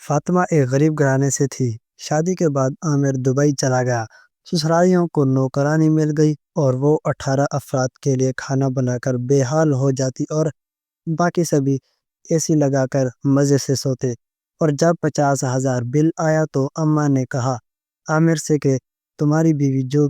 فاطمہ ایک غریب گھرانے سے تھی۔ شادی کے بعد عامر دبئی چلا گیا۔ سسرالیوں کو نوکرانی مل گئی اور وہ 18 افراد کے لیے کھانا بنا کر بے حال ہو جاتی اور باقی سبھی اے سی لگا کر مزے سے سوتے۔ اور جب 50,000 بل آیا تو اماں نے کہا عامر سے کہ تمہاری بیوی جو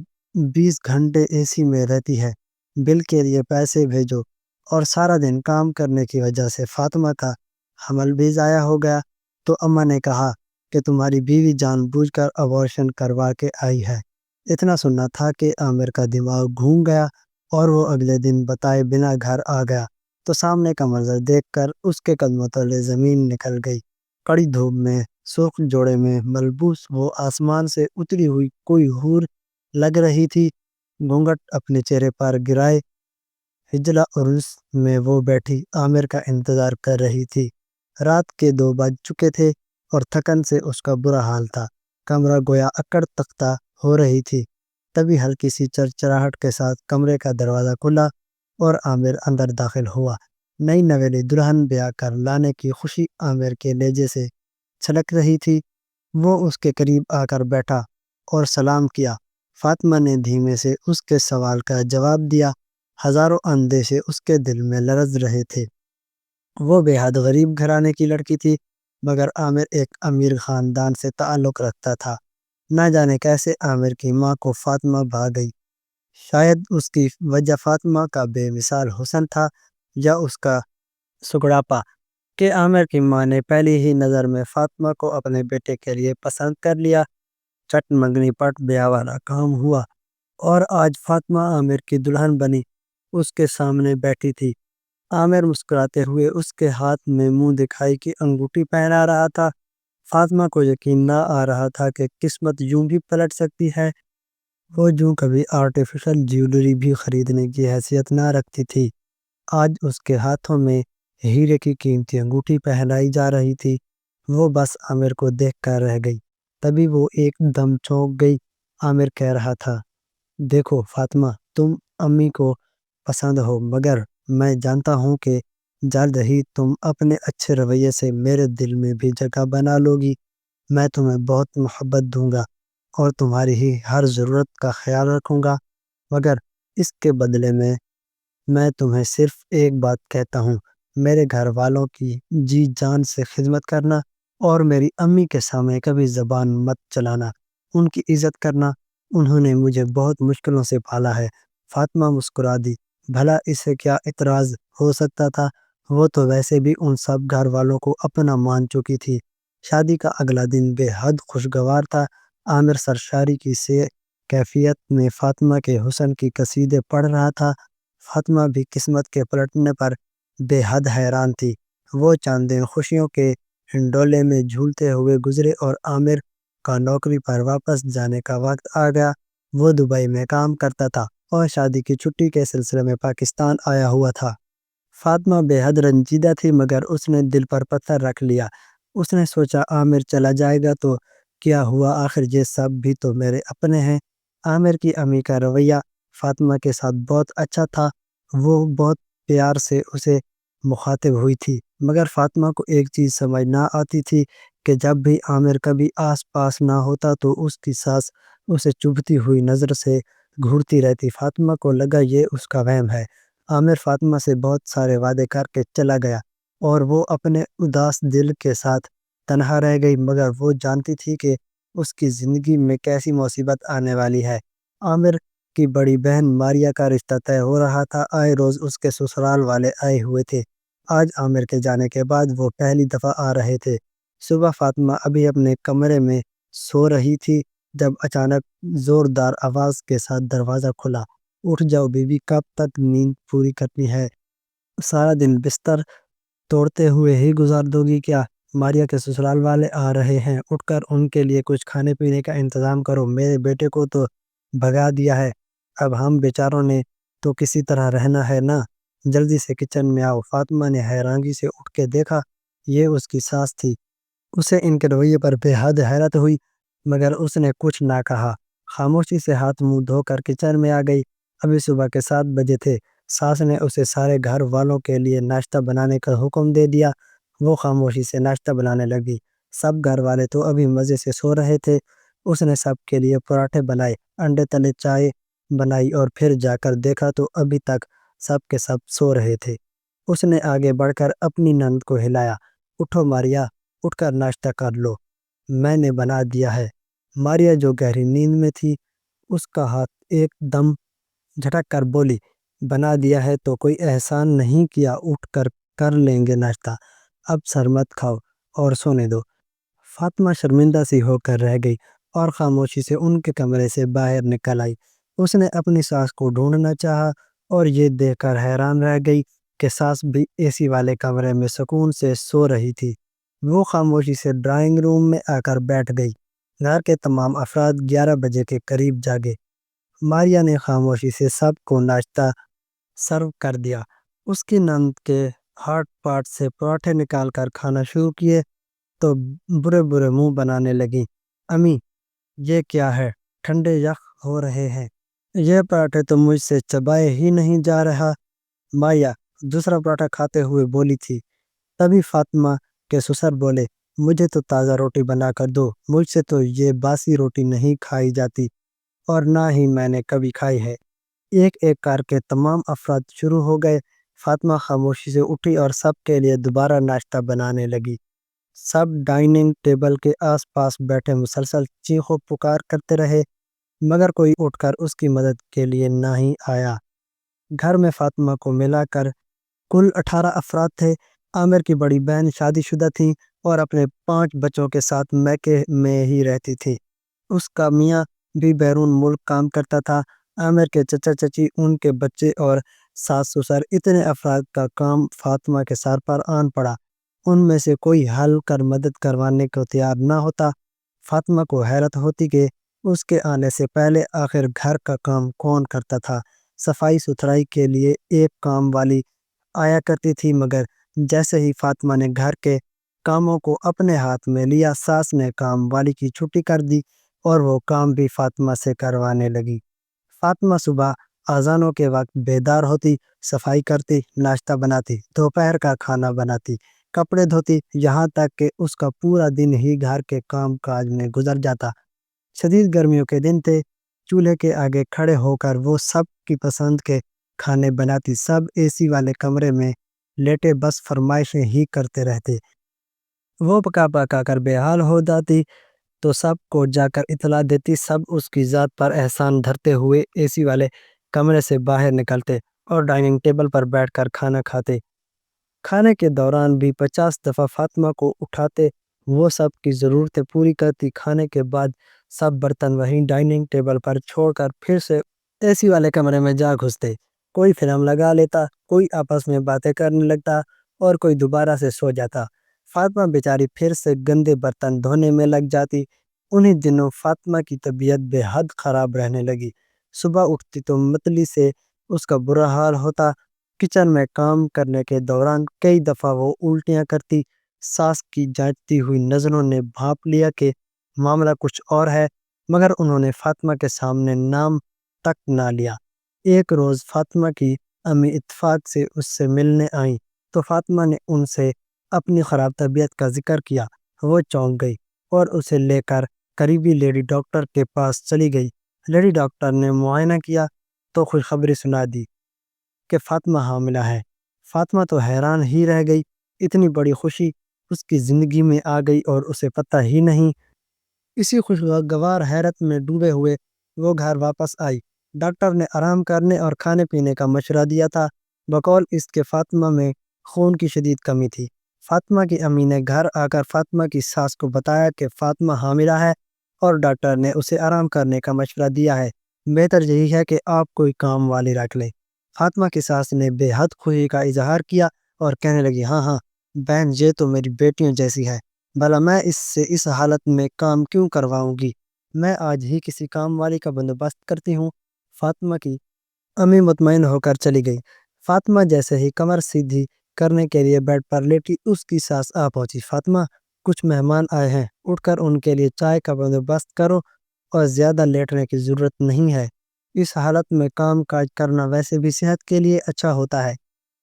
20 گھنٹے اے سی میں رہتی ہے، بل کے لیے پیسے بھیجو۔ اور سارا دن کام کرنے کی وجہ سے فاطمہ کا حمل بھی ضائع ہو گیا۔ تو اماں نے کہا کہ تمہاری بیوی جان بوجھ کر ابارشن کروا کے آئی ہے۔ اتنا سننا تھا کہ عامر کا دماغ گھوم گیا اور وہ اگلے دن بتائے بنا گھر آ گیا تو سامنے کا منظر دیکھ کر اس کے قدموں تلے زمین نکل گئی۔ کڑی دھوپ میں سرخ جوڑے میں ملبوس وہ آسمان سے اتری ہوئی کوئی حور لگ رہی تھی۔ گھونگھٹ اپنے چہرے پر گرائے حجلہ عرس میں وہ بیٹھی عامر کا انتظار کر رہی تھی۔ رات کے 2 بج چکے تھے اور تھکن سے اس کا برا حال تھا۔ کمرہ گویا اکڑ تختہ ہو رہی تھی۔ تبھی ہلکی سی چرچراہٹ کے ساتھ کمرے کا دروازہ کھلا اور عامر اندر داخل ہوا۔ نئی نویلی دلہن بیاہ کر لانے کی خوشی عامر کے لہجے سے چھلک رہی تھی۔ وہ اس کے قریب آ کر بیٹھا اور سلام کیا۔ فاطمہ نے دھیمے سے اس کے سوال کا جواب دیا۔ ہزاروں اندیشے اس کے دل میں لرز رہے تھے۔ وہ بے حد غریب گھرانے کی لڑکی تھی مگر عامر ایک امیر خاندان سے تعلق رکھتا تھا۔ نہ جانے کیسے عامر کی ماں کو فاطمہ بھا گئی۔ شاید اس کی وجہ فاطمہ کا بے مثال حسن تھا یا اس کا سگڑاپا کہ عامر کی ماں نے پہلی ہی نظر میں فاطمہ کو اپنے بیٹے کے لیے پسند کر لیا۔ چٹ منگنی پٹ بیاہ والا کام ہوا اور آج فاطمہ عامر کی دلہن بنی اس کے سامنے بیٹھی تھی۔ عامر مسکراتے ہوئے اس کے ہاتھ میں منہ دکھائی کی انگوٹھی پہنا رہا تھا۔ فاطمہ کو یقین نہ آ رہا تھا کہ قسمت یوں بھی پلٹ سکتی ہے۔ وہ جو کبھی آرٹیفیشل جیولری بھی خریدنے کی حیثیت نہ رکھتی تھی، آج اس کے ہاتھوں میں ہیرے کی قیمتی انگوٹھی پہنائی جا رہی تھی۔ وہ بس عامر کو دیکھ کر رہ گئی۔ تبھی وہ ایک دم چونک گئی۔ عامر کہہ رہا تھا، دیکھو فاطمہ، تم امی کو پسند ہو مگر میں جانتا ہوں کہ جلد ہی تم اپنے اچھے رویے سے میرے دل میں بھی جگہ بنا لو گی۔ میں تمہیں بہت محبت دوں گا اور تمہاری ہی ہر ضرورت کا خیال رکھوں گا، مگر اس کے بدلے میں تمہیں صرف ایک بات کہتا ہوں، میرے گھر والوں کی جی جان سے خدمت کرنا اور میری امی کے سامنے کبھی زبان مت چلانا، ان کی عزت کرنا، انہوں نے مجھے بہت مشکلوں سے پالا ہے۔ فاطمہ مسکرا دی۔ بھلا اسے کیا اعتراض ہو سکتا تھا؟ وہ تو ویسے بھی ان سب گھر والوں کو اپنا مان چکی تھی۔ شادی کا اگلا دن بے حد خوشگوار تھا۔ عامر سرشاری کی کیفیت میں فاطمہ کے حسن کی قصیدے پڑھ رہا تھا۔ فاطمہ بھی قسمت کے پلٹنے پر بے حد حیران تھی۔ وہ چند دن خوشیوں کے ہنڈولے میں جھولتے ہوئے گزرے اور عامر کا نوکری پر واپس جانے کا وقت آ گیا۔ وہ دبئی میں کام کرتا تھا اور شادی کی چھٹی کے سلسلے میں پاکستان آیا ہوا تھا۔ فاطمہ بے حد رنجیدہ تھی مگر اس نے دل پر پتھر رکھ لیا۔ اس نے سوچا عامر چلا جائے گا تو کیا ہوا، آخر یہ سب بھی تو میرے اپنے ہیں۔ عامر کی امی کا رویہ فاطمہ کے ساتھ بہت اچھا تھا۔ وہ بہت پیار سے اسے مخاطب ہوئی تھی مگر فاطمہ کو ایک چیز سمجھ نہ آتی تھی کہ جب بھی عامر کبھی آس پاس نہ ہوتا تو اس کی ساس اسے چبھتی ہوئی نظر سے گھورتی رہتی۔ فاطمہ کو لگا یہ اس کا وہم ہے۔ عامر فاطمہ سے بہت سارے وعدے کر کے چلا گیا اور وہ اپنے اداس دل کے ساتھ تنہا رہ گئی مگر وہ جانتی تھی کہ اس کی زندگی میں کیسی مصیبت آنے والی ہے۔ عامر کی بڑی بہن ماریا کا رشتہ طے ہو رہا تھا۔ آئے روز اس کے سسرال والے آئے ہوئے تھے۔ آج عامر کے جانے کے بعد وہ پہلی دفعہ آ رہے تھے۔ صبح فاطمہ ابھی اپنے کمرے میں سو رہی تھی جب اچانک زوردار آواز کے ساتھ دروازہ کھلا۔ اٹھ جاؤ بیوی، کب تک نیند پوری کرنی ہے؟ سارا دن بستر توڑتے ہوئے ہی گزار دو گی کیا؟ ماریا کے سسرال والے آ رہے ہیں، اٹھ کر ان کے لیے کچھ کھانے پینے کا انتظام کرو۔ میرے بیٹے کو تو بھگا دیا ہے، اب ہم بیچاروں نے تو کسی طرح رہنا ہے نا، جلدی سے کچن میں آؤ۔ فاطمہ نے حیرانگی سے اٹھ کے دیکھا، یہ اس کی ساس تھی۔ اسے ان کے رویے پر بے حد حیرت ہوئی مگر اس نے کچھ نہ کہا۔ خاموشی سے ہاتھ منہ دھو کر کچن میں آ گئی۔ ابھی صبح کے 7 بجے تھے۔ ساس نے اسے سارے گھر والوں کے لیے ناشتہ بنانے کا حکم دے دیا۔ وہ خاموشی سے ناشتہ بنانے لگی۔ سب گھر والے تو ابھی مزے سے سو رہے تھے۔ اس نے سب کے لیے پراٹھے بنائے، انڈے تلے، چائے بنائی اور پھر جا کر دیکھا تو ابھی تک سب کے سب سو رہے تھے۔ اس نے آگے بڑھ کر اپنی نند کو ہلایا، اٹھو ماریا، اٹھ کر ناشتہ کر لو، میں نے بنا دیا ہے۔ ماریا جو گہری نیند میں تھی، اس کا ہاتھ ایک دم جھٹک کر بولی، بنا دیا ہے تو کوئی احسان نہیں کیا، اٹھ کر کر لیں گے ناشتہ، اب سر مت کھاؤ اور سونے دو۔ فاطمہ شرمندہ سی ہو کر رہ گئی اور خاموشی سے ان کے کمرے سے باہر نکل آئی۔ اس نے اپنی ساس کو ڈھونڈنا چاہا اور یہ دیکھ کر حیران رہ گئی کہ ساس بھی اے سی والے کمرے میں سکون سے سو رہی تھی۔ وہ خاموشی سے ڈرائنگ روم میں آ کر بیٹھ گئی۔ گھر کے تمام افراد 11 بجے کے قریب جاگے۔ ماریا نے خاموشی سے سب کو ناشتہ سرو کر دیا۔ اس کی نند کے ہاٹ پاٹ سے پراٹھے نکال کر کھانا شروع کیے تو برے برے منہ بنانے لگی۔ امی، یہ کیا ہے؟ ٹھنڈے یخ ہو رہے ہیں، یہ پراٹھے تو مجھ سے چبائے ہی نہیں جا رہا۔ ماریا دوسرا پراٹھا کھاتے ہوئے بولی تھی۔ تبھی فاطمہ کے سسر بولے، مجھے تو تازہ روٹی بنا کر دو، مجھ سے تو یہ باسی روٹی نہیں کھائی جاتی اور نہ ہی میں نے کبھی کھائی ہے۔ ایک ایک کر کے تمام افراد شروع ہو گئے۔ فاطمہ خاموشی سے اٹھی اور سب کے لیے دوبارہ ناشتہ بنانے لگی۔ سب ڈائننگ ٹیبل کے آس پاس بیٹھے مسلسل چیخو پکار کرتے رہے، مگر کوئی اٹھ کر اس کی مدد کے لیے نہ ہی آیا۔ گھر میں فاطمہ کو ملا کر کل 18 افراد تھے۔ عامر کی بڑی بہن شادی شدہ تھی اور اپنے 5 بچوں کے ساتھ میکے میں ہی رہتی تھی۔ اس کا میاں بھی بیرون ملک کام کرتا تھا۔ عامر کے چچا چچی، ان کے بچے اور ساس سسر، اتنے افراد کا کام فاطمہ کے سر پر آن پڑا۔ ان میں سے کوئی ہل کر مدد کروانے کو تیار نہ ہوتا۔ فاطمہ کو حیرت ہوتی کہ اس کے آنے سے پہلے آخر گھر کا کام کون کرتا تھا۔ صفائی ستھرائی کے لیے ایک کام والی آیا کرتی تھی، مگر جیسے ہی فاطمہ نے گھر کے کاموں کو اپنے ہاتھ میں لیا، ساس نے کام والی کی چھٹی کر دی اور وہ کام بھی فاطمہ سے کروانے لگی۔ فاطمہ صبح اذانوں کے وقت بیدار ہوتی، صفائی کرتی، ناشتہ بناتی، دوپہر کا کھانا بناتی، کپڑے دھوتی، یہاں تک کہ اس کا پورا دن ہی گھر کے کام کاج میں گزر جاتا۔ شدید گرمیوں کے دن تھے۔ چولہے کے آگے کھڑے ہو کر وہ سب کی پسند کے کھانے بناتی۔ سب اے سی والے کمرے میں لیٹے بس فرمائشیں ہی کرتے رہتے۔ وہ پکا پکا کر بے حال ہو جاتی تو سب کو جا کر اطلاع دیتی۔ سب اس کی ذات پر احسان دھرتے ہوئے اے سی والے کمرے سے باہر نکلتے اور ڈائننگ ٹیبل پر بیٹھ کر کھانا کھاتے۔ کھانے کے دوران بھی 50 دفعہ فاطمہ کو اٹھاتے، وہ سب کی ضرورتیں پوری کرتی۔ کھانے کے بعد سب برتن وہیں ڈائننگ ٹیبل پر چھوڑ کر پھر سے اے سی والے کمرے میں جا گھستے۔ کوئی فلم لگا لیتا، کوئی آپس میں باتیں کرنے لگتا اور کوئی دوبارہ سے سو جاتا۔ فاطمہ بیچاری پھر سے گندے برتن دھونے میں لگ جاتی۔ انہی دنوں فاطمہ کی طبیعت بے حد خراب رہنے لگی۔ صبح اٹھتی تو متلی سے اس کا برا حال ہوتا۔ کچن میں کام کرنے کے دوران کئی دفعہ وہ الٹیاں کرتی۔ ساس کی جانچتی ہوئی نظروں نے بھانپ لیا کہ معاملہ کچھ اور ہے، مگر انہوں نے فاطمہ کے سامنے نام تک نہ لیا۔ ایک روز فاطمہ کی امی اتفاق سے اس سے ملنے آئیں تو فاطمہ نے ان سے اپنی خراب طبیعت کا ذکر کیا۔ وہ چونک گئی اور اسے لے کر قریبی لیڈی ڈاکٹر کے پاس چلی گئی۔ لیڈی ڈاکٹر نے معائنہ کیا تو خوشخبری سنا دی کہ فاطمہ حاملہ ہے۔ فاطمہ تو حیران ہی رہ گئی، اتنی بڑی خوشی اس کی زندگی میں آ گئی اور اسے پتہ ہی نہیں۔ اسی خوشگوار حیرت میں ڈوبے ہوئے وہ گھر واپس آئی۔ ڈاکٹر نے آرام کرنے اور کھانے پینے کا مشورہ دیا تھا، بقول اس کے فاطمہ میں خون کی شدید کمی تھی۔ فاطمہ کی امی نے گھر آ کر فاطمہ کی ساس کو بتایا کہ فاطمہ حاملہ ہے اور ڈاکٹر نے اسے آرام کرنے کا مشورہ دیا ہے، بہتر یہی ہے کہ آپ کوئی کام والی رکھ لیں۔ فاطمہ کی ساس نے بے حد خوشی کا اظہار کیا اور کہنے لگی، ہاں ہاں بہن، یہ تو میری بیٹیوں جیسی ہے، بھلا میں اس سے اس حالت میں کام کیوں کرواؤں گی، میں آج ہی کسی کام والی کا بندوبست کرتی ہوں۔ فاطمہ کی امی مطمئن ہو کر چلی گئی۔ فاطمہ جیسے ہی کمر سیدھی کرنے کے لیے بیڈ پر لیٹی، اس کی ساس آ پہنچی۔ فاطمہ، کچھ مہمان آئے ہیں، اٹھ کر ان کے لیے چائے کا بندوبست کرو اور زیادہ لیٹنے کی ضرورت نہیں ہے، اس حالت میں کام کاج کرنا ویسے بھی صحت کے لیے اچھا ہوتا ہے۔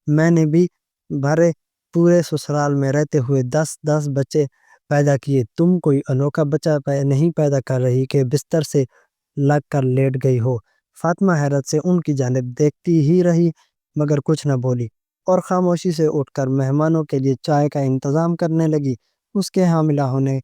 میں نے بھی بھرے پورے سسرال میں رہتے ہوئے 10 بچے پیدا کیے، تم کوئی انوکھا بچہ نہیں پیدا کر رہی کہ بستر سے لگ کر لیٹ گئی ہو۔ فاطمہ حیرت سے ان کی جانب دیکھتی ہی رہی مگر کچھ نہ بولی اور خاموشی سے اٹھ کر مہمانوں کے لیے چائے کا انتظام کرنے لگی۔ اس کے حاملہ ہونے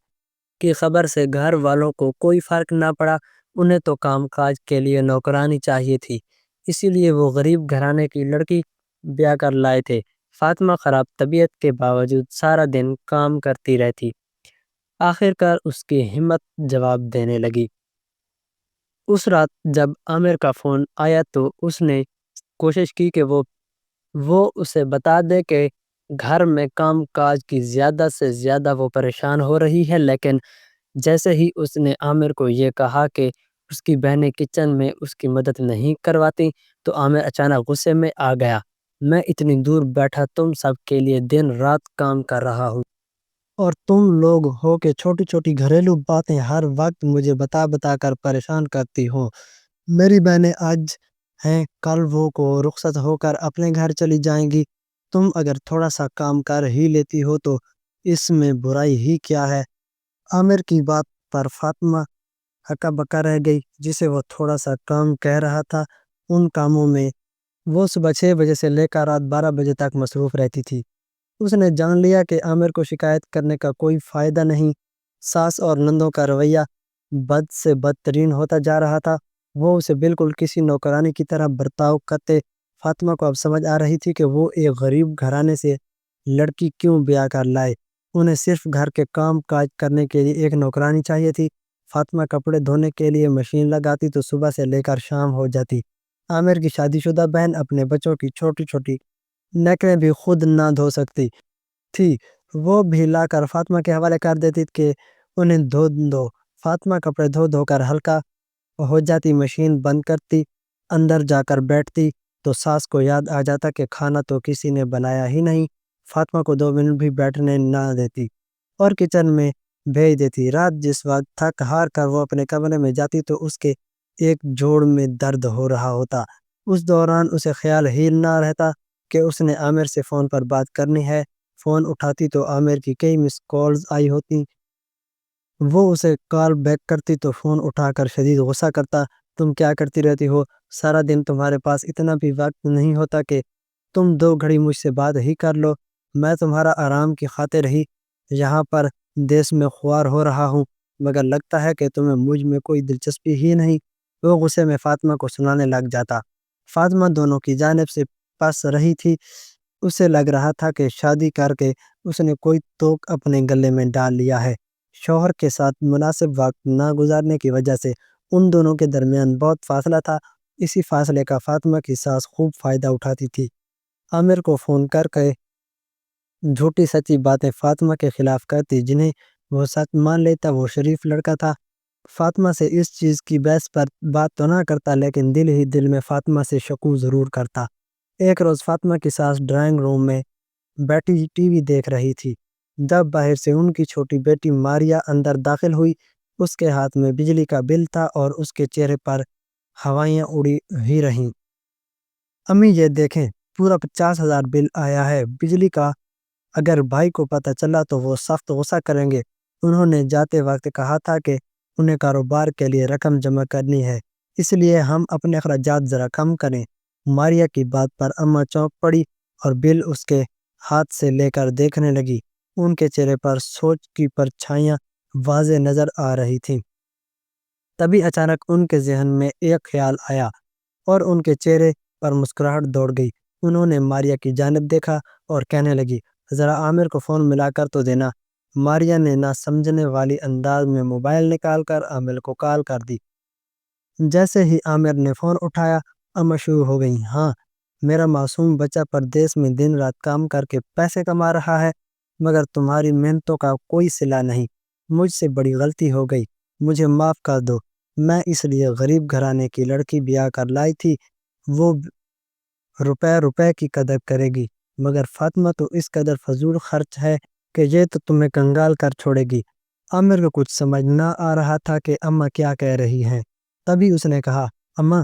کی خبر سے گھر والوں کو کوئی فرق نہ پڑا، انہیں تو کام کاج کے لیے نوکرانی چاہیے تھی، اسی لیے وہ غریب گھرانے کی لڑکی بیاہ کر لائے تھے۔ فاطمہ خراب طبیعت کے باوجود سارا دن کام کرتی رہتی، آخر کار اس کی ہمت جواب دینے لگی۔ اس رات جب عامر کا فون آیا تو اس نے کوشش کی کہ وہ اسے بتا دے کہ گھر میں کام کاج کی زیادہ سے زیادہ وہ پریشان ہو رہی ہے، لیکن جیسے ہی اس نے عامر کو یہ کہا کہ اس کی بہنیں کچن میں اس کی مدد نہیں کرواتی تو عامر اچانک غصے میں آ گیا۔ میں اتنی دور بیٹھا تم سب کے لیے دن رات کام کر رہا ہوں اور تم لوگ ہو کہ چھوٹی چھوٹی گھریلو باتیں ہر وقت مجھے بتا بتا کر پریشان کرتی ہو۔ میری بہنیں آج ہیں، کل وہ کو رخصت ہو کر اپنے گھر چلی جائیں گی، تم اگر تھوڑا سا کام کر ہی لیتی ہو تو اس میں برائی ہی کیا ہے؟ عامر کی بات پر فاطمہ ہکا بکا رہ گئی، جسے وہ تھوڑا سا کام کہہ رہا تھا ان کاموں میں وہ صبح 6 بجے سے لے کر رات 12 بجے تک مصروف رہتی تھی۔ اس نے جان لیا کہ عامر کو شکایت کرنے کا کوئی فائدہ نہیں، ساس اور نندوں کا رویہ بد سے بدترین ہوتا جا رہا تھا، وہ اسے بالکل کسی نوکرانی کی طرح برتاؤ کرتے۔ فاطمہ کو اب سمجھ آ رہی تھی کہ وہ ایک غریب گھرانے سے لڑکی کیوں بیاہ کر لائے، انہیں صرف گھر کے کام کاج کرنے کے لیے ایک نوکرانی چاہیے تھی۔ فاطمہ کپڑے دھونے کے لیے مشین لگاتی تو صبح سے لے کر شام ہو جاتی۔ عامر کی شادی شدہ بہن اپنے بچوں کی چھوٹی چھوٹی نیکڑیں بھی خود نہ دھو سکتی تھی، وہ بھی لا کر فاطمہ کے حوالے کر دیتی کہ انہیں دھو دو۔ فاطمہ کپڑے دھو دھو کر ہلکا ہو جاتی، مشین بند کرتی، اندر جا کر بیٹھتی تو ساس کو یاد آ جاتا کہ کھانا تو کسی نے بنایا ہی نہیں، فاطمہ کو 2 منٹ بھی بیٹھنے نہ دیتی اور کچن میں بھیج دیتی۔ رات جس وقت تھک ہار کر وہ اپنے کمرے میں جاتی تو اس کے ایک جوڑ میں درد ہو رہا ہوتا، اس دوران اسے خیال ہی نہ رہتا کہ اس نے عامر سے فون پر بات کرنی ہے۔ فون اٹھاتی تو عامر کی کئی مس کالز آئی ہوتی، وہ اسے کال بیک کرتی تو فون اٹھا کر شدید غصہ کرتا، تم کیا کرتی رہتی ہو، سارا دن تمہارے پاس اتنا بھی وقت نہیں ہوتا کہ تم 2 گھڑی مجھ سے بات ہی کر لو، میں تمہارا آرام کی خاطر ہی یہاں پر دیس میں خوار ہو رہا ہوں، مگر لگتا ہے کہ تمہیں مجھ میں کوئی دلچسپی ہی نہیں۔ وہ غصے میں فاطمہ کو سنانے لگ جاتا۔ فاطمہ دونوں کی جانب سے پس رہی تھی، اسے لگ رہا تھا کہ شادی کر کے اس نے کوئی توک اپنے گلے میں ڈال لیا ہے۔ شوہر کے ساتھ مناسب وقت نہ گزارنے کی وجہ سے ان دونوں کے درمیان بہت فاصلہ تھا، اسی فاصلے کا فاطمہ کی ساس خوب فائدہ اٹھاتی تھی، عامر کو فون کر کے جھوٹی سچی باتیں فاطمہ کے خلاف کرتی، جنہیں وہ سچ مان لیتا۔ وہ شریف لڑکا تھا، فاطمہ سے اس چیز کی بحث پر بات تو نہ کرتا لیکن دل ہی دل میں فاطمہ سے شکوہ ضرور کرتا۔ ایک روز فاطمہ کی ساس ڈرائنگ روم میں بیٹھی ٹی وی دیکھ رہی تھی، جب باہر سے ان کی چھوٹی بیٹی ماریا اندر داخل ہوئی، اس کے ہاتھ میں بجلی کا بل تھا اور اس کے چہرے پر ہوائیاں اڑی ہی رہیں۔ امی یہ دیکھیں، پورا 50,000 بل آیا ہے بجلی کا، اگر بھائی کو پتہ چلا تو وہ سخت غصہ کریں گے، انہوں نے جاتے وقت کہا تھا کہ انہیں کاروبار کے لیے رقم جمع کرنی ہے، اس لیے ہم اپنے اخراجات ذرا کم کریں۔ ماریا کی بات پر اماں چونک پڑی اور بل اس کے ہاتھ سے لے کر دیکھنے لگی، ان کے چہرے پر سوچ کی پرچھائیاں واضح نظر آ رہی تھیں۔ تبھی اچانک ان کے ذہن میں ایک خیال آیا اور ان کے چہرے پر مسکراہٹ دوڑ گئی، انہوں نے ماریا کی جانب دیکھا اور کہنے لگی، ذرا عامر کو فون ملا کر تو دینا۔ ماریا نے نہ سمجھنے والی انداز میں موبائل نکال کر عامر کو کال کر دی۔ جیسے ہی عامر نے فون اٹھایا، اماں شروع ہو گئیں، ہاں، میرا معصوم بچہ پردیس میں دن رات کام کر کے پیسے کما رہا ہے، مگر تمہاری محنتوں کا کوئی صلہ نہیں، مجھ سے بڑی غلطی ہو گئی، مجھے معاف کر دو، میں اس لیے غریب گھرانے کی لڑکی بیاہ کر لائی تھی، وہ روپے روپے کی قدر کرے گی، مگر فاطمہ تو اس قدر فضول خرچ ہے کہ یہ تو تمہیں کنگال کر چھوڑے گی۔ عامر کو کچھ سمجھ نہ آ رہا تھا کہ اماں کیا کہہ رہی ہیں، تبھی اس نے کہا، اماں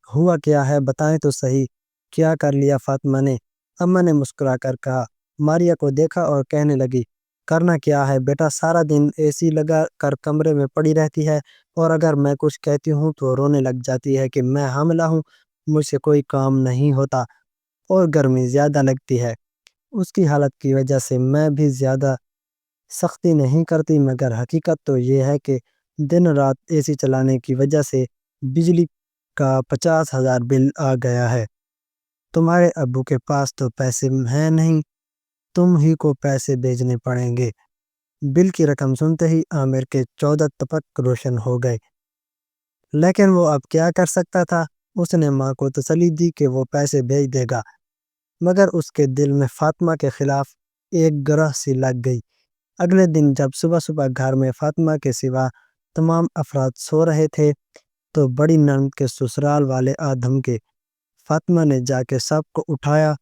ہوا کیا ہے بتائیں تو صحیح، کیا کر لیا فاطمہ نے؟ اماں نے مسکرا کر کہا، ماریا کو دیکھا اور کہنے لگی، کرنا کیا ہے بیٹا، سارا دن اے سی لگا کر کمرے میں پڑی رہتی ہے، اور اگر میں کچھ کہتی ہوں تو رونے لگ جاتی ہے کہ میں حاملہ ہوں، مجھ سے کوئی کام نہیں ہوتا اور گرمی زیادہ لگتی ہے۔ اس کی حالت کی وجہ سے میں بھی زیادہ سختی نہیں کرتی، مگر حقیقت تو یہ ہے کہ دن رات اے سی چلانے کی وجہ سے بجلی کا 50,000 بل آ گیا ہے۔ تمہارے ابو کے پاس تو پیسے ہیں نہیں، تم ہی کو پیسے بھیجنے پڑیں گے۔ بل کی رقم سنتے ہی عامر کے 14 ٹپک روشن ہو گئے، لیکن وہ اب کیا کر سکتا تھا؟ اس نے ماں کو تسلی دی کہ وہ پیسے بھیج دے گا، مگر اس کے دل میں فاطمہ کے خلاف ایک گرہ سی لگ گئی۔ اگلے دن جب صبح صبح گھر میں فاطمہ کے سوا تمام افراد سو رہے تھے تو بڑی نند کے سسرال والے آدم کے فاطمہ نے جا کے سب کو اٹھایا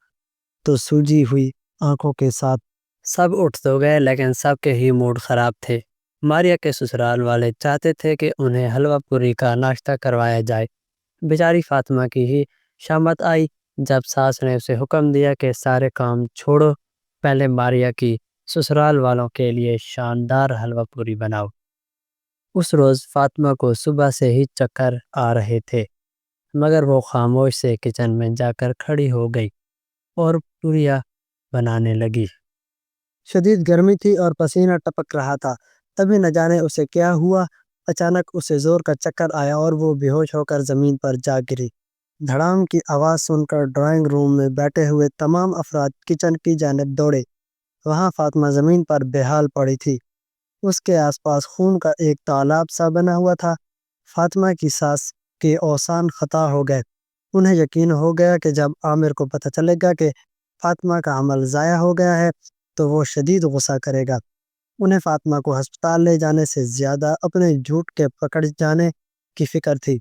تو سوجی ہوئی آنکھوں کے ساتھ سب اٹھ تو گئے، لیکن سب کے ہی موڈ خراب تھے۔ ماریا کے سسرال والے چاہتے تھے کہ انہیں حلوہ پوری کا ناشتہ کروایا جائے۔ بیچاری فاطمہ کی ہی شامت آئی جب ساس نے اسے حکم دیا کہ سارے کام چھوڑو، پہلے ماریا کی سسرال والوں کے لیے شاندار حلوہ پوری بناؤ۔ اس روز فاطمہ کو صبح سے ہی چکر آ رہے تھے، مگر وہ خاموش سے کچن میں جا کر کھڑی ہو گئی اور پوریا بنانے لگی۔ شدید گرمی تھی اور پسینہ ٹپک رہا تھا، تبھی نہ جانے اسے کیا ہوا، اچانک اسے زور کا چکر آیا اور وہ بے ہوش ہو کر زمین پر جا گری۔ دھڑام کی آواز سن کر ڈرائنگ روم میں بیٹھے ہوئے تمام افراد کچن کی جانب دوڑے۔ وہاں فاطمہ زمین پر بے حال پڑی تھی، اس کے آس پاس خون کا ایک تالاب سا بنا ہوا تھا۔ فاطمہ کی ساس کے اوسان خطا ہو گئے، انہیں یقین ہو گیا کہ جب عامر کو پتہ چلے گا کہ فاطمہ کا حمل ضائع ہو گیا ہے تو وہ شدید غصہ کرے گا۔ انہیں فاطمہ کو ہسپتال لے جانے سے زیادہ اپنے جھوٹ کے پکڑ جانے کی فکر تھی۔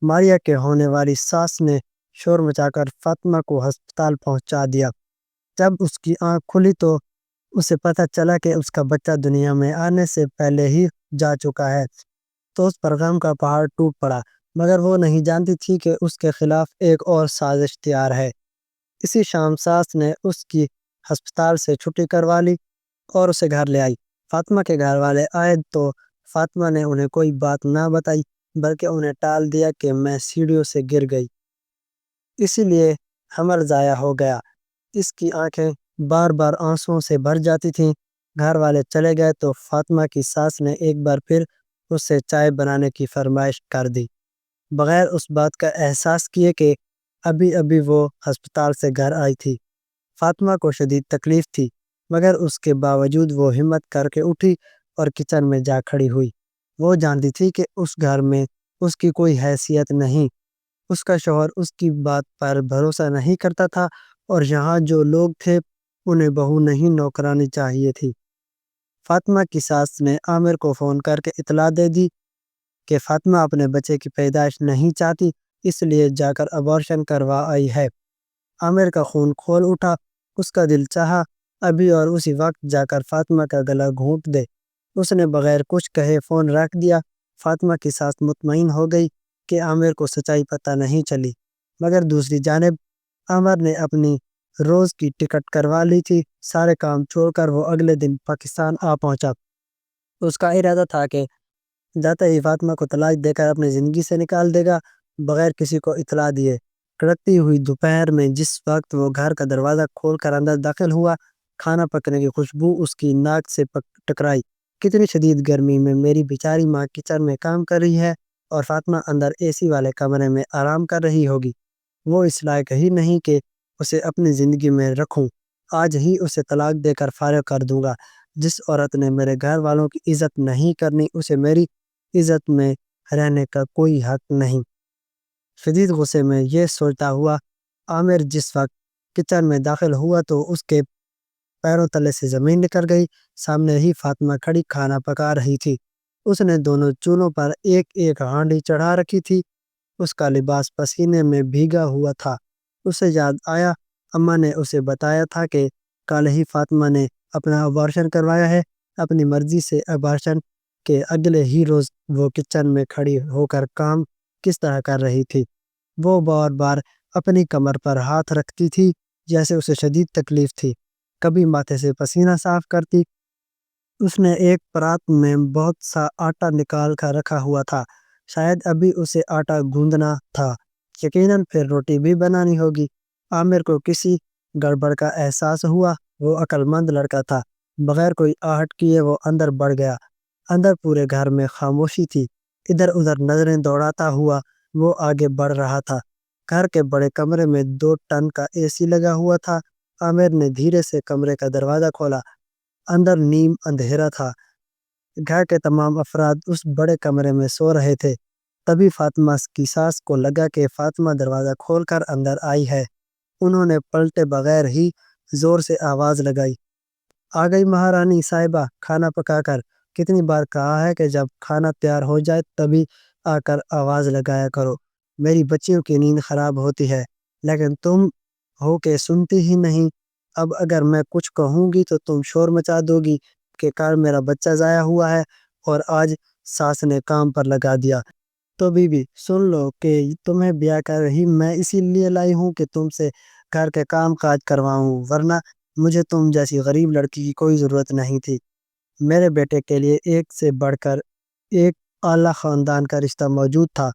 ماریا کے ہونے والی ساس نے شور مچا کر فاطمہ کو ہسپتال پہنچا دیا۔ جب اس کی آنکھ کھلی تو اسے پتہ چلا کہ اس کا بچہ دنیا میں آنے سے پہلے ہی جا چکا ہے، تو اس پر غم کا پہاڑ ٹوٹ پڑا، مگر وہ نہیں جانتی تھی کہ اس کے خلاف ایک اور سازش تیار ہے۔ اسی شام ساس نے اس کی ہسپتال سے چھٹی کروا لی اور اسے گھر لے آئی۔ فاطمہ کے گھر والے آئے تو فاطمہ نے انہیں کوئی بات نہ بتائی، بلکہ انہیں ٹال دیا کہ میں سیڑھیوں سے گر گئی، اسی لیے حمل ضائع ہو گیا۔ اس کی آنکھیں بار بار آنسوؤں سے بھر جاتی تھیں۔ گھر والے چلے گئے تو فاطمہ کی ساس نے ایک بار پھر اس سے چائے بنانے کی فرمائش کر دی، بغیر اس بات کا احساس کیے کہ ابھی ابھی وہ ہسپتال سے گھر آئی تھی۔ فاطمہ کو شدید تکلیف تھی، مگر اس کے باوجود وہ ہمت کر کے اٹھی اور کچن میں جا کھڑی ہوئی۔ وہ جانتی تھی کہ اس گھر میں اس کی کوئی حیثیت نہیں، اس کا شوہر اس کی بات پر بھروسہ نہیں کرتا تھا، اور یہاں جو لوگ تھے انہیں بہو نہیں نوکرانی چاہیے تھی۔ فاطمہ کی ساس نے عامر کو فون کر کے اطلاع دے دی کہ فاطمہ اپنے بچے کی پیدائش نہیں چاہتی، اس لیے جا کر ابارشن کروا آئی ہے۔ عامر کا خون کھول اٹھا، اس کا دل چاہا ابھی اور اسی وقت جا کر فاطمہ کا گلا گھونٹ دے۔ اس نے بغیر کچھ کہے فون رکھ دیا۔ فاطمہ کی ساس مطمئن ہو گئی کہ عامر کو سچائی پتہ نہیں چلی، مگر دوسری جانب عامر نے اپنی روز کی ٹکٹ کروا لی تھی۔ سارے کام چھوڑ کر وہ اگلے دن پاکستان آ پہنچا۔ اس کا ارادہ تھا کہ جاتے ہی فاطمہ کو طلاق دے کر اپنی زندگی سے نکال دے گا، بغیر کسی کو اطلاع دیے۔ کڑکتی ہوئی دوپہر میں جس وقت وہ گھر کا دروازہ کھول کر اندر داخل ہوا، کھانا پکنے کی خوشبو اس کی ناک سے ٹکرائی۔ کتنی شدید گرمی میں میری بیچاری ماں کچن میں کام کر رہی ہے اور فاطمہ اندر اے سی والے کمرے میں آرام کر رہی ہوگی۔ وہ اس لائق ہی نہیں کہ اسے اپنی زندگی میں رکھوں، آج ہی اسے طلاق دے کر فارغ کر دوں گا۔ جس عورت نے میرے گھر والوں کی عزت نہیں کرنی، اسے میری عزت میں رہنے کا کوئی حق نہیں۔ شدید غصے میں یہ سوچتا ہوا عامر جس وقت کچن میں داخل ہوا تو اس کے پیروں تلے سے زمین نکل گئی۔ سامنے ہی فاطمہ کھڑی کھانا پکا رہی تھی، اس نے دونوں چولہوں پر ایک ایک ہانڈی چڑھا رکھی تھی۔ اس کا لباس پسینے میں بھیگا ہوا تھا۔ اسے یاد آیا اماں نے اسے بتایا تھا کہ کل ہی فاطمہ نے اپنا ابارشن کروایا ہے۔ اپنی مرضی سے ابارشن کے اگلے ہی روز وہ کچن میں کھڑی ہو کر کام کس طرح کر رہی تھی۔ وہ بار بار اپنی کمر پر ہاتھ رکھتی تھی جیسے اسے شدید تکلیف تھی، کبھی ماتھے سے پسینہ صاف کرتی اس نے ایک پرات میں بہت سا آٹا نکال کر رکھا ہوا تھا، شاید ابھی اسے آٹا گوندنا تھا، یقیناً پھر روٹی بھی بنانی ہوگی۔ عامر کو کسی گڑبڑ کا احساس ہوا۔ وہ عقل مند لڑکا تھا، بغیر کوئی آہٹ کیے وہ اندر بڑھ گیا۔ اندر پورے گھر میں خاموشی تھی، ادھر ادھر نظریں دوڑاتا ہوا وہ آگے بڑھ رہا تھا۔ گھر کے بڑے کمرے میں 2 ٹن کا اے سی لگا ہوا تھا۔ عامر نے دھیرے سے کمرے کا دروازہ کھولا۔ اندر نیم اندھیرا تھا، گھر کے تمام افراد اس بڑے کمرے میں سو رہے تھے۔ تبھی فاطمہ کی ساس کو لگا کہ فاطمہ دروازہ کھول کر اندر آئی ہے۔ انہوں نے پلٹے بغیر ہی زور سے آواز لگائی، آ گئی مہارانی صاحبہ کھانا پکا کر۔ کتنی بار کہا ہے کہ جب کھانا تیار ہو جائے تبھی آ کر آواز لگایا کرو، میری بچیوں کی نیند خراب ہوتی ہے، لیکن تم ہو کہ سنتی ہی نہیں۔ اب اگر میں کچھ کہوں گی تو تم شور مچا دو گی کہ کل میرا بچہ ضائع ہوا ہے اور آج ساس نے کام پر لگا دیا۔ تو بیوی سن لو کہ تمہیں بیاہ کر ہی میں اسی لیے لائی ہوں کہ تم سے گھر کے کام کاج کرواؤں، ورنہ مجھے تم جیسی غریب لڑکی کی کوئی ضرورت نہیں تھی۔ میرے بیٹے کے لیے ایک سے بڑھ کر ایک اعلیٰ خاندان کا رشتہ موجود تھا۔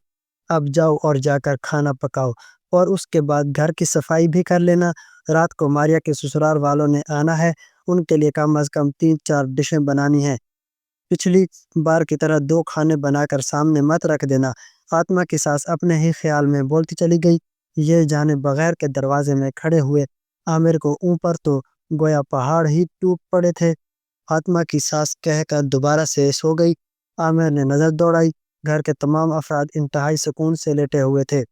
اب جاؤ اور جا کر کھانا پکاؤ اور اس کے بعد گھر کی صفائی بھی کر لینا۔ رات کو ماریا کے سسرال والوں نے آنا ہے، ان کے لیے کم از کم 3-4 ڈشیں بنانی ہیں۔ پچھلی بار کی طرح 2 کھانے بنا کر سامنے مت رکھ دینا۔ فاطمہ کی ساس اپنے ہی خیال میں بولتی چلی گئی۔ یہ جانے بغیر کے دروازے میں کھڑے ہوئے عامر کو اوپر تو گویا پہاڑ ہی ٹوٹ پڑے تھے۔ فاطمہ کی ساس کہہ کر دوبارہ سے سو گئی۔ عامر نے نظر دوڑائی، گھر کے تمام افراد انتہائی سکون سے لیٹے ہوئے تھے۔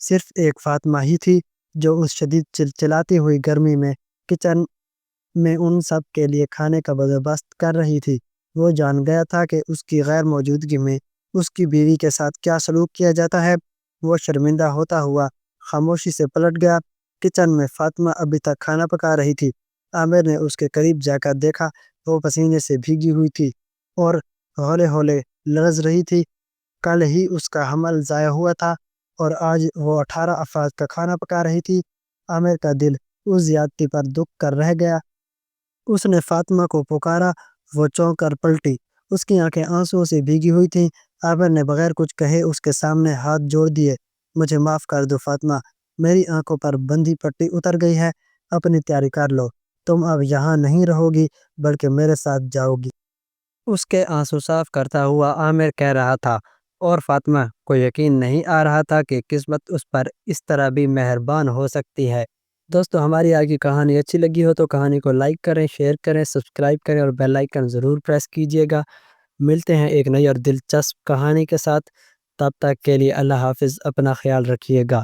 صرف ایک فاطمہ ہی تھی جو اس شدید چلچلاتی ہوئی گرمی میں کچن میں ان سب کے لیے کھانے کا بندوبست کر رہی تھی۔ وہ جان گیا تھا کہ اس کی غیر موجودگی میں اس کی بیوی کے ساتھ کیا سلوک کیا جاتا ہے۔ وہ شرمندہ ہوتا ہوا خاموشی سے پلٹ گیا۔ کچن میں فاطمہ ابھی تک کھانا پکا رہی تھی۔ عامر نے اس کے قریب جا کر دیکھا، وہ پسینے سے بھیگی ہوئی تھی اور ہولے ہولے لرز رہی تھی۔ کل ہی اس کا حمل ضائع ہوا تھا اور آج وہ 18 افراد کا کھانا پکا رہی تھی۔ عامر کا دل اس زیادتی پر دکھ کر رہ گیا۔ اس نے فاطمہ کو پکارا، وہ چونک کر پلٹی، اس کی آنکھیں آنسوؤں سے بھیگی ہوئی تھیں۔ عامر نے بغیر کچھ کہے اس کے سامنے ہاتھ جوڑ دیے، مجھے معاف کر دو فاطمہ، میری آنکھوں پر بندھی پٹی اتر گئی ہے، اپنی تیاری کر لو، تم اب یہاں نہیں رہو گی بلکہ میرے ساتھ جاؤ گی۔ اس کے آنسو صاف کرتا ہوا عامر کہہ رہا تھا، اور فاطمہ کو یقین نہیں آ رہا تھا کہ قسمت اس پر اس طرح بھی مہربان ہو سکتی ہے۔ دوستو ہماری آج کی کہانی اچھی لگی ہو تو کہانی کو لائک کریں، شیئر کریں، سبسکرائب کریں اور بیل آئیکن ضرور پریس کیجیے گا۔ ملتے ہیں ایک نئی اور دلچسپ کہانی کے ساتھ، تب تک کے لیے اللہ حافظ، اپنا خیال رکھیے گا۔